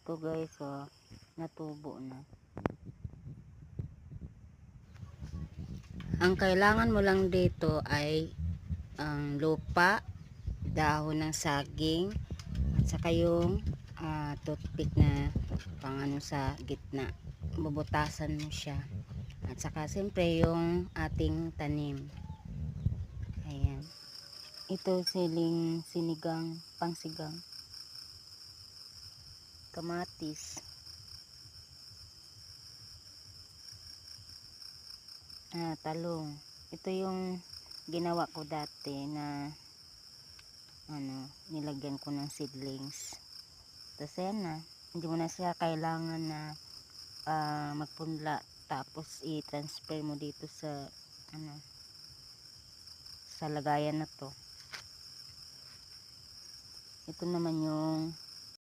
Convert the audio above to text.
Ito guys, oh, natubo na. Ang kailangan mo lang dito ay ang lupa, dahon ng saging, at saka yung toothpick na pang ano sa gitna. Bubutasan mo siya. At saka siyempre yung ating tanim. Ayan. Ito siling sinigang, pangsigang. Kamatis. Talong. Ito yung ginawa ko dati na nilagyan ko ng seedlings. Tapos ayan na, hindi mo na siya kailangan na magpunla, tapos i-transfer mo dito sa sa lagayan na to. Ito naman yung